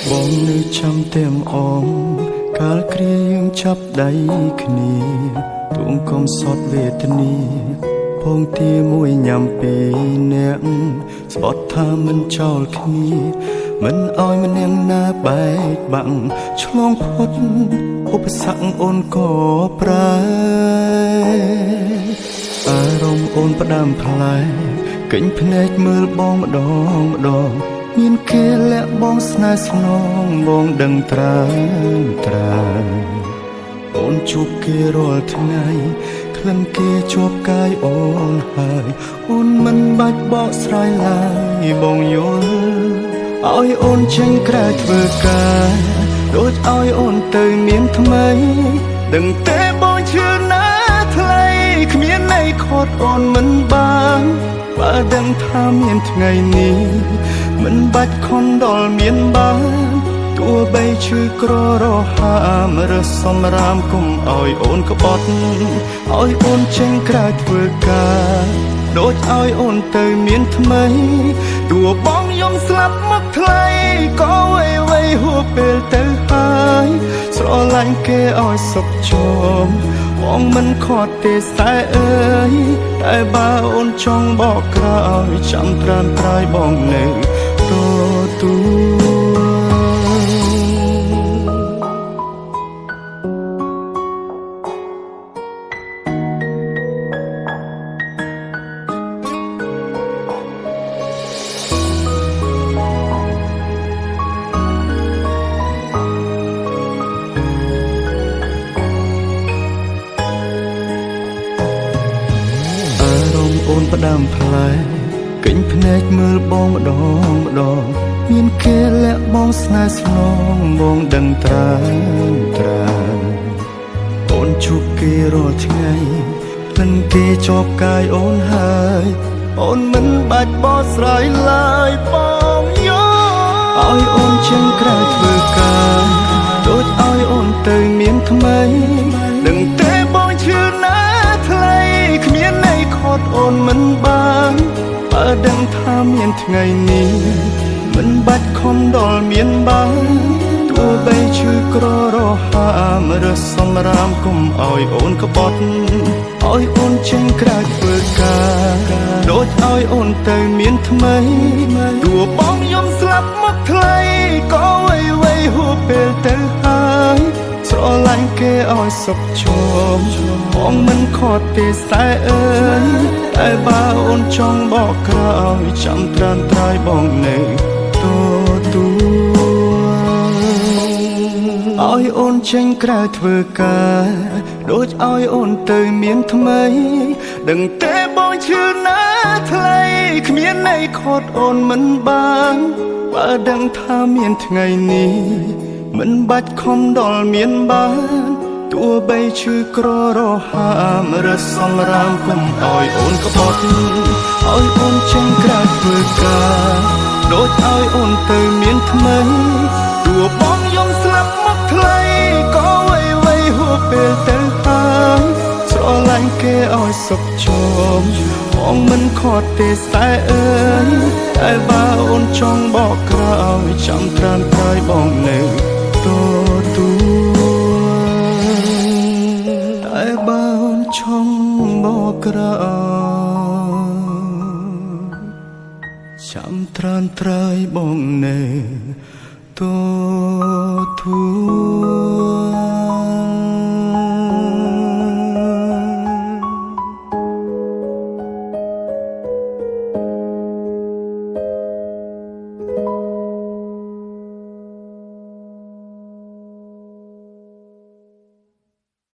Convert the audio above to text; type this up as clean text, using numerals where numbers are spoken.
បងនៅចាំទាំងអងកាលគ្រាយើងចាប់ដៃគ្នាទួងកំសត់វេទនាពងទាមួយញ៉ាំពីរនាក់ស្បត់ថាមិនចោលគ្នាមិនអោយម្នាក់ណាបែកបាក់ឆ្លងផុតឧបសគ្គអូនក៏ប្រើអារម្មណ៍អូនផ្ដាំផ្លែកិញភ្នែកមើលបងម្ដងមានគេលាក់បងស្នេហ៍ស្នងបងដឹងត្រើអូនជួបគេរាល់ថ្ងៃក្លិនគេជាប់កាយអូនហើយអូនមិនបាច់បកស្រាយឡើយបងយល់ឲ្យអូនចេញក្រៅធ្វើការដូចឲ្យអូនទៅមានថ្មីដឹងទេបងឈឺណាថ្លៃគ្មានន័យខត់អូនមិនបានបើដឹងថាមានថ្ងៃនេះមិនបាច់ខំដល់មានបានទោះបីឈឺក្ររហាមរើសសម្រាមគុំឲ្យអូនក្បត់ឲ្យអូនចេញក្រៅធ្វើការដូចឲ្យអូនទៅមានថ្មីទោះបងយំស្លាប់មកថ្លៃក៏វៃហួពេលទៅហើយស្រឡាញ់គេឲ្យសុខជមបងមិនខត់ទេសែអើយតែបើអូនចង់បកក្រោយចាំត្រានត្រាយបងនៅទទួលអូនផ្ដាំផ្លែកិញភ្នែកមើលបងម្ដងមានគេលាក់បងស្នេហ៍ស្នងបងដឹងត្រើអូនជួបគេរាល់ថ្ងៃក្លិនគេជាប់កាយអូនហើយអូនមិនបាច់បកស្រាយឡើយបងយោឲ្យអូនចេញក្រៅធ្វើការដូចឲ្យអូនទៅមានថ្មីដឹងទេបងឈឺណាថ្លៃគ្មានន័យខត់អូនមិនបានបើដឹងថាមានថ្ងៃនេះមិនបាច់ខំដល់មានបានទោះបីឈឺក្ររហាមរើសសម្រាមគុំឲ្យអូនក្បត់ឲ្យអូនចេញក្រៅធ្វើការដូចឲ្យអូនទៅមានថ្មីទោះបងយំស្លាប់មកថ្លៃក៏វៃហួពេលទៅហើយស្រឡាញ់គេឲ្យសុខជមបងមិនខត់ទេសែអើយតែបើអូនចង់បកក្រោយចាំត្រានត្រាយបងនៅឲ្យអូនចេញក្រៅធ្វើការដូចឲ្យអូនទៅមានថ្មីដឹងទេបងឈឺណាថ្លៃគ្មានន័យខត់អូនមិនបានបើដឹងថាមានថ្ងៃនេះមិនបាច់ខំដល់មានបានទោះបីឈឺក្ររហាមរើសសម្រាមគុំឲ្យអូនក្បត់ឲ្យអូនចេញក្រៅធ្វើការដូចឲ្យអូនទៅមានថ្មីទោះបងយំស្លាប់មកថ្លៃក៏វៃហួពេលទៅហើយស្រឡាញ់គេឲ្យសុខជមបងមិនខត់ទេសែអើយតែបើអូនចង់បកក្រោយចាំត្រានត្រាយបងនៅតែបើអូនចង់បកក្រោយចាំត្រានត្រាយបងនៅ